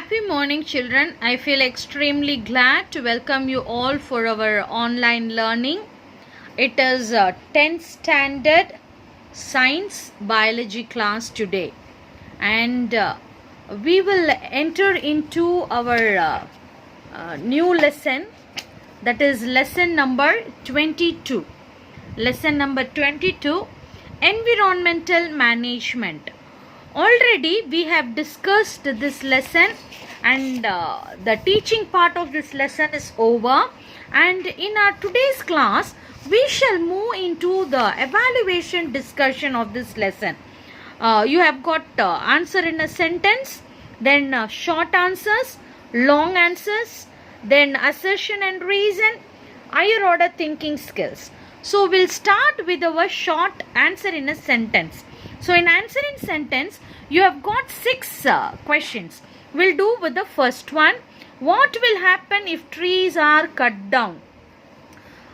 Happy morning, children. I feel extremely glad to welcome you all for our online learning. It is 10th standard science biology class today, and we will enter into our new lesson, that is lesson number 22. Lesson number 22, environmental management. Already we have discussed this lesson, and the teaching part of this lesson is over, and in our today's class we shall move into the evaluation discussion of this lesson. You have got answer in a sentence, then short answers, long answers, then assertion and reason, higher order thinking skills. So we'll start with our short answer in a sentence. So in answer in sentence, you have got 6 questions. We'll do with the first one. What will happen if trees are cut down?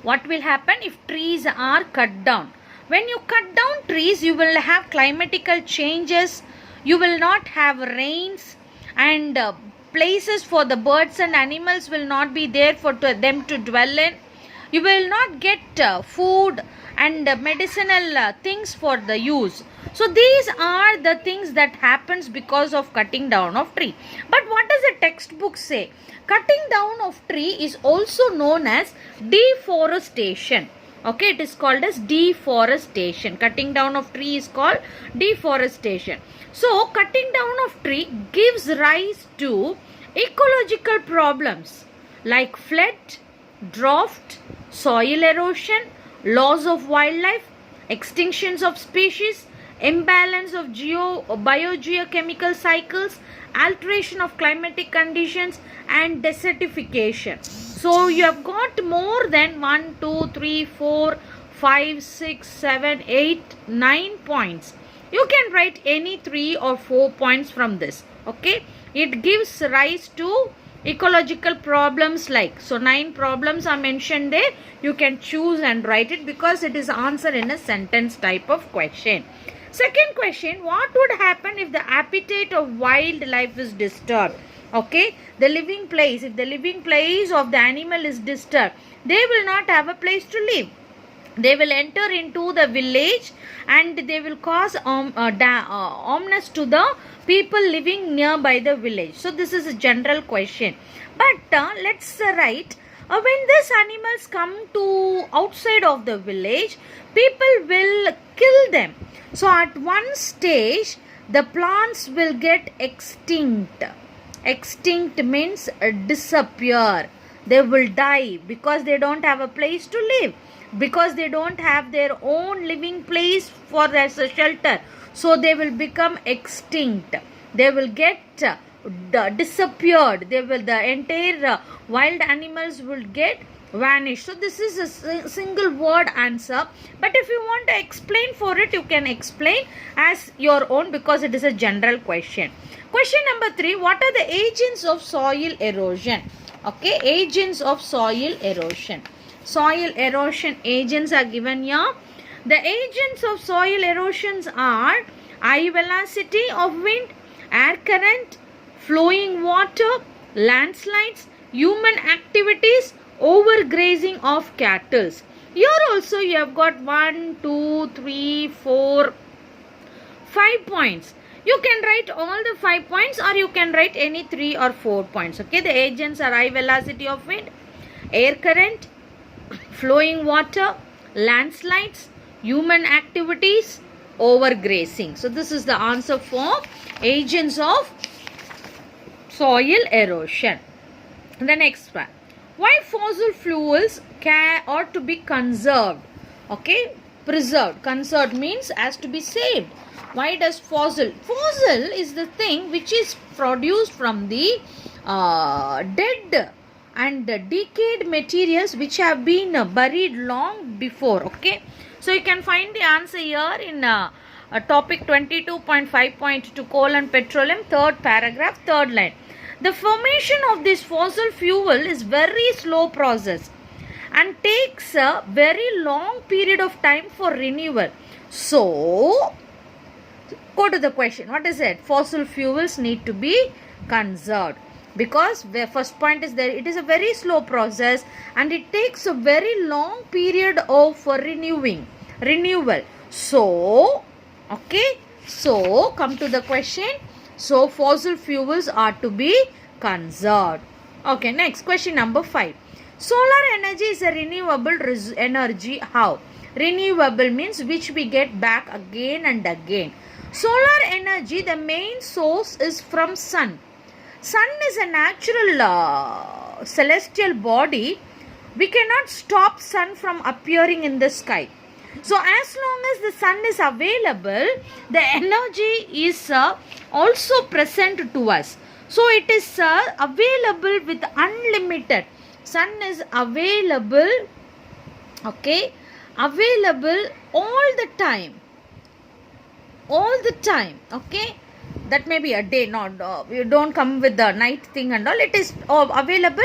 What will happen if trees are cut down? When you cut down trees, you will have climatical changes. You will not have rains, and places for the birds and animals will not be there for them to dwell in. You will not get food and medicinal things for the use. So these are the things that happens because of cutting down of tree. But what does the textbook say? Cutting down of tree is also known as deforestation. Okay, it is called as deforestation. Cutting down of tree is called deforestation. So cutting down of tree gives rise to ecological problems like flood, drought, soil erosion, loss of wildlife, extinctions of species, imbalance of biogeochemical cycles, alteration of climatic conditions, and desertification. So you have got more than 1, 2, 3, 4, 5, 6, 7, 8, 9 points. You can write any 3 or 4 points from this. Okay, it gives rise to ecological problems like, so 9 problems are mentioned there. You can choose and write it because it is answer in a sentence type of question. Second question, what would happen if the habitat of wildlife is disturbed? Okay, the living place, if the living place of the animal is disturbed, they will not have a place to live. They will enter into the village and they will cause ominous to the people living nearby the village. So this is a general question. But let's write, when these animals come to outside of the village, people will kill them. So at one stage, the plants will get extinct. Extinct means disappear. They will die because they don't have a place to live, because they don't have their own living place for as a shelter. So they will become extinct. They will get disappeared. The entire wild animals will get vanished. So this is a single word answer, but if you want to explain for it, you can explain as your own because it is a general question. Question number 3, what are the agents of soil erosion? Okay, agents of soil erosion. Soil erosion agents are given here. The agents of soil erosions are high velocity of wind, air current, flowing water, landslides, human activities, overgrazing of cattle. Here also you have got 1, 2, 3, 4, 5 points. You can write all the 5 points or you can write any 3 or 4 points. Okay, the agents are high velocity of wind, air current, flowing water, landslides, human activities, overgrazing. So this is the answer for agents of soil erosion. The next one, why fossil fuels ought to be conserved? Okay, preserved. Conserved means has to be saved. Why does fossil is the thing which is produced from the dead and decayed materials which have been buried long before. Okay, so you can find the answer here in topic 22.5.2 coal and petroleum, 3rd paragraph, 3rd line. The formation of this fossil fuel is very slow process and takes a very long period of time for renewal. So Go to the question. What is it? Fossil fuels need to be conserved, because the first point is there, it is a very slow process and it takes a very long period of renewal. So okay, so come to the question. So fossil fuels are to be conserved. Okay, next question number 5. Solar energy is a renewable energy. How? Renewable means which we get back again and again. Solar energy, the main source is from sun. Sun is a natural celestial body. We cannot stop sun from appearing in the sky. So as long as the sun is available, the energy is also present to us. So it is available with unlimited. Sun is available, okay, available all the time, okay. That may be a day, not you don't come with the night thing and all. It is available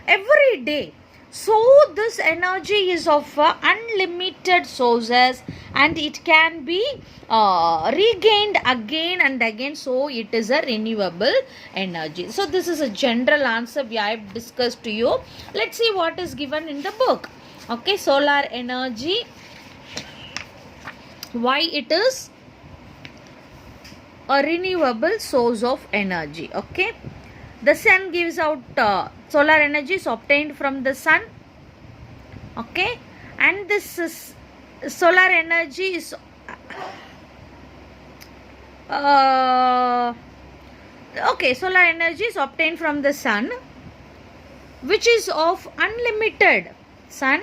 every day. So this energy is of unlimited sources and it can be regained again and again. So it is a renewable energy. So this is a general answer we have discussed to you. Let's see what is given in the book. Okay, solar energy, why it is a renewable source of energy. Okay, the sun gives out solar energy is obtained from the sun. Okay, and this is solar energy is solar energy is obtained from the sun, which is of unlimited sun,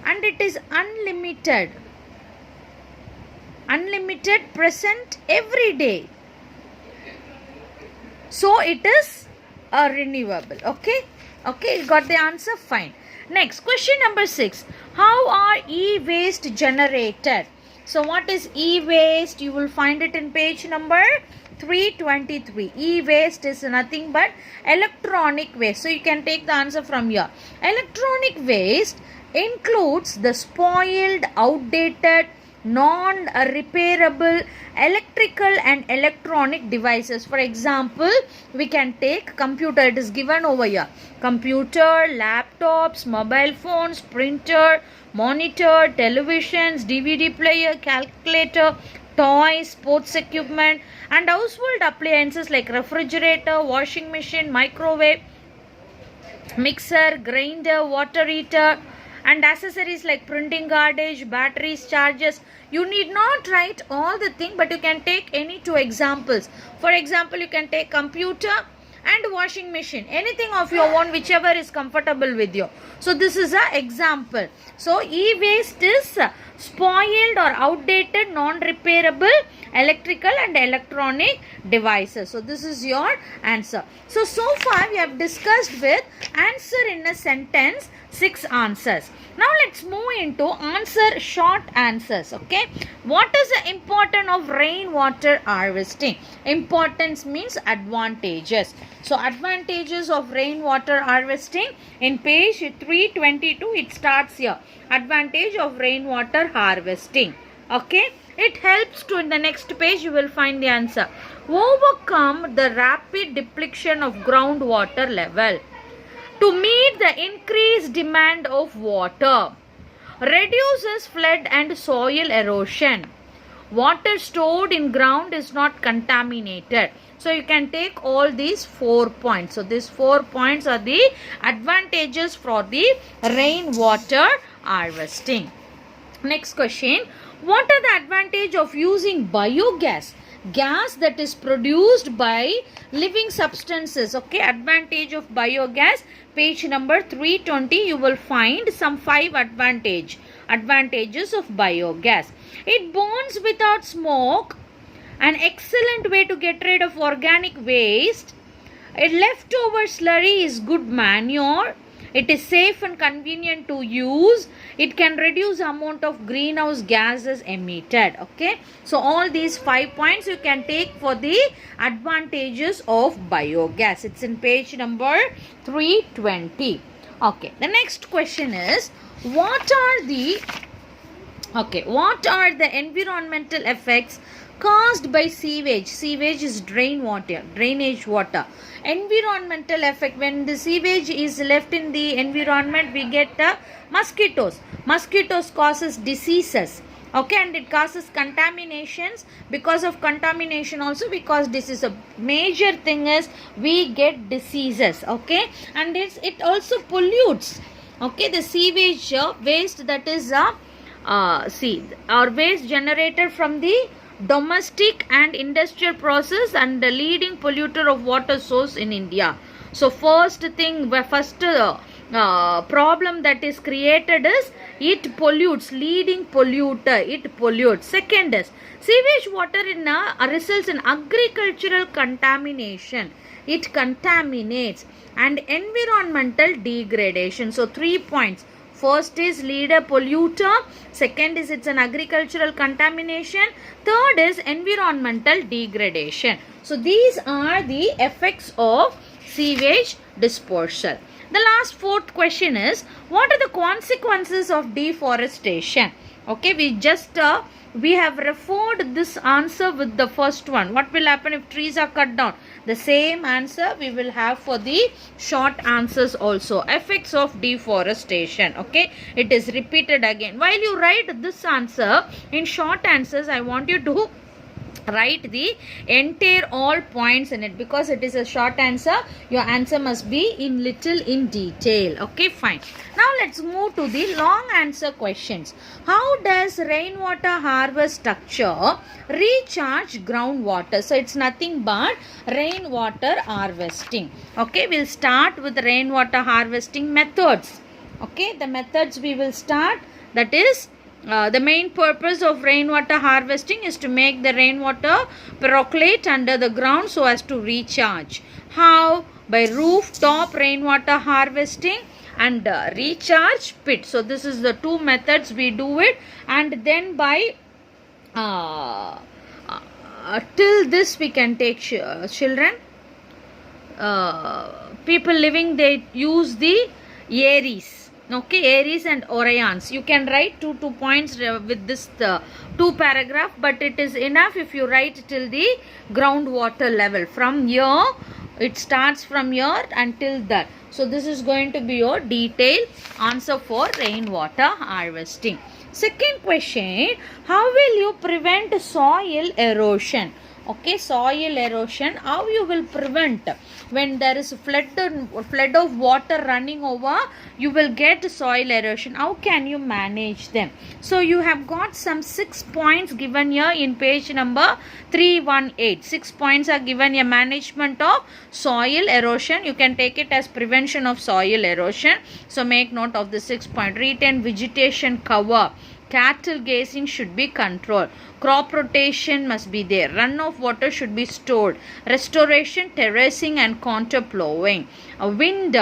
and it is unlimited present every day. So it is a renewable. Okay, you got the answer? Fine. Next, question number 6. How are e-waste generated? So what is e-waste? You will find it in page number 323. E-waste is nothing but electronic waste. So you can take the answer from here. Electronic waste includes the spoiled, outdated, non-repairable electrical and electronic devices. For example, we can take computer. It is given over here. Computer, laptops, mobile phones, printer, monitor, televisions, DVD player, calculator, toys, sports equipment, and household appliances like refrigerator, washing machine, microwave, mixer, grinder, water heater, and accessories like printing cartridge, batteries, chargers. You need not write all the thing, but you can take any 2 examples. For example, you can take computer and washing machine, anything of your own, whichever is comfortable with you. So this is an example. So e-waste is spoiled or outdated, non-repairable electrical and electronic devices. So this is your answer. So far we have discussed with answer in a sentence 6 answers. Now let's move into answer short answers. Okay, what is the importance of rainwater harvesting? Importance means advantages. So advantages of rainwater harvesting in page 322, it starts here. Advantage of rainwater harvesting. Okay, it helps to, in the next page you will find the answer. Overcome the rapid depletion of groundwater level to meet the increased demand of water. Reduces flood and soil erosion. Water stored in ground is not contaminated. So you can take all these 4 points. So these 4 points are the advantages for the rainwater harvesting. Next question. What are the advantage of using biogas? Gas that is produced by living substances. Okay, advantage of biogas, page number 320, you will find some 5 advantages of biogas. It burns without smoke, an excellent way to get rid of organic waste. A leftover slurry is good manure. It is safe and convenient to use. It can reduce amount of greenhouse gases emitted. Okay, so all these 5 points you can take for the advantages of biogas. It's in page number 320. Okay, the next question is, what are the environmental effects caused by sewage. Sewage is drainage water. Environmental effect, when the sewage is left in the environment, we get mosquitoes. Mosquitoes causes diseases. Okay, and it causes contaminations. Because of contamination also, because this is a major thing, is we get diseases. Okay, and it also pollutes. Okay, the sewage waste, that is our waste generated from the domestic and industrial process, and the leading polluter of water source in India. So first problem that is created is it pollutes, leading polluter, it pollutes. Second is sewage water results in agricultural contamination, it contaminates, and environmental degradation. So 3 points. First is leader polluter, second is it's an agricultural contamination, third is environmental degradation. So these are the effects of sewage disposal. The last fourth question is, what are the consequences of deforestation? Okay, we have referred this answer with the first one. What will happen if trees are cut down? The same answer we will have for the short answers also. Effects of deforestation. Okay, it is repeated again. While you write this answer in short answers, I want you to write the entire all points in it, because it is a short answer. Your answer must be in little in detail. Okay, fine. Now let's move to the long answer questions. How does rainwater harvest structure recharge groundwater? So it's nothing but rainwater harvesting. Okay, we'll start with rainwater harvesting methods. Okay, the methods we will start, that is the main purpose of rainwater harvesting is to make the rainwater percolate under the ground so as to recharge. How? By rooftop rainwater harvesting and recharge pit. So this is the two methods we do it, and then by till this we can take children. People living, they use the Aries. Okay, Aries and Orions. You can write two points with this two paragraph, but it is enough if you write till the groundwater level. From here, it starts from here until that. So this is going to be your detailed answer for rainwater harvesting. Second question, how will you prevent soil erosion? Okay, soil erosion, how you will prevent? When there is a flood of water running over, you will get soil erosion. How can you manage them? So you have got some 6 points given here in page number 318. 6 points are given here. Management of soil erosion. You can take it as prevention of soil erosion. So make note of the 6 point. Retain vegetation cover. Cattle grazing should be controlled. Crop rotation must be there. Runoff water should be stored. Restoration, terracing and contour plowing. A wind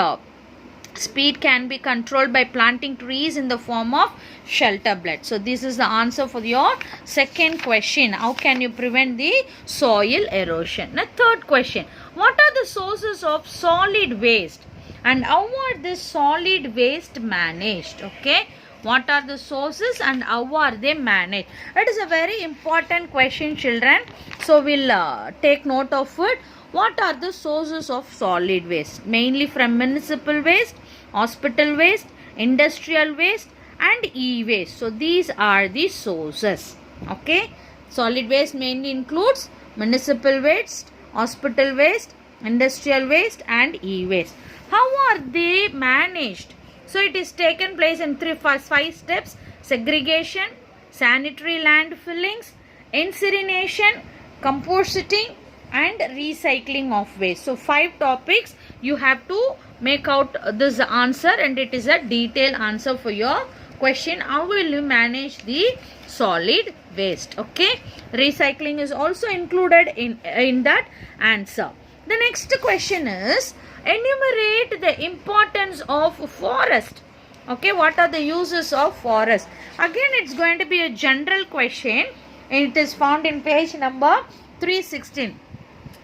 speed can be controlled by planting trees in the form of shelter belt. So this is the answer for your second question. How can you prevent the soil erosion? Now third question. What are the sources of solid waste and how are this solid waste managed? Okay. What are the sources and how are they managed? It is a very important question, children. So we'll take note of it. What are the sources of solid waste? Mainly from municipal waste, hospital waste, industrial waste and e-waste. So these are the sources. Okay. Solid waste mainly includes municipal waste, hospital waste, industrial waste and e-waste. How are they managed? So it is taken place in 5 steps: segregation, sanitary landfillings, incineration, composting and recycling of waste. So 5 topics you have to make out this answer, and it is a detailed answer for your question. How will you manage the solid waste? Okay. Recycling is also included in that answer. The next question is, enumerate the importance of forest. Okay, what are the uses of forest? Again, it's going to be a general question. It is found in page number 316.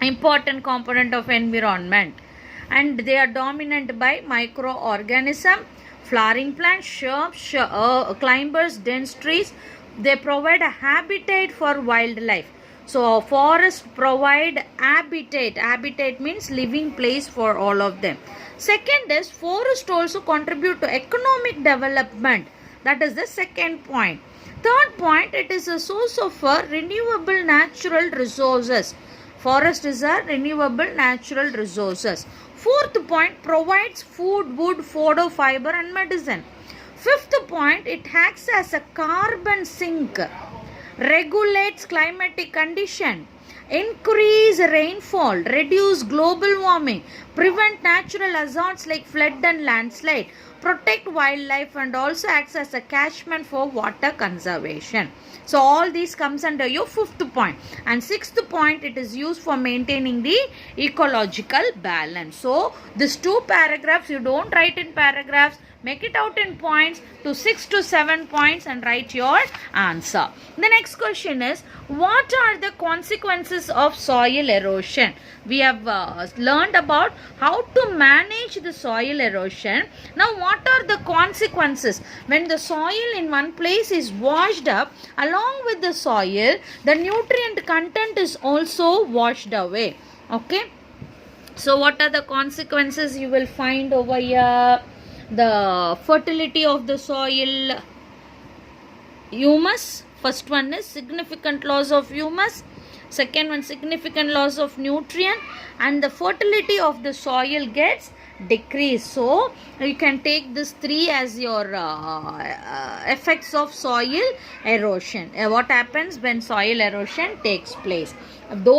Important component of environment. And they are dominant by microorganism, flowering plants, shrubs, climbers, dense trees. They provide a habitat for wildlife. So forests provide habitat. Habitat means living place for all of them. Second is forest also contribute to economic development. That is the second point. Third point, it is a source of renewable natural resources. Forest is a renewable natural resources. Fourth point, provides food, wood, fodder, fiber and medicine. Fifth point, it acts as a carbon sink, regulates climatic condition, increase rainfall, reduce global warming, prevent natural hazards like flood and landslide, protect wildlife and also acts as a catchment for water conservation. So all these comes under your fifth point. And sixth point, it is used for maintaining the ecological balance. So these two paragraphs, you don't write in paragraphs, make it out in points to 6 to 7 points and write your answer. The next question is, what are the consequences of soil erosion? We have learned about how to manage the soil erosion. Now what are the consequences? When the soil in one place is washed up, along with the soil, the nutrient content is also washed away. Okay. So what are the consequences you will find over here? The fertility of the soil, humus. First one is significant loss of humus. Second one, significant loss of nutrient, and the fertility of the soil gets decreased. So you can take this three as your effects of soil erosion. What happens when soil erosion takes place? Those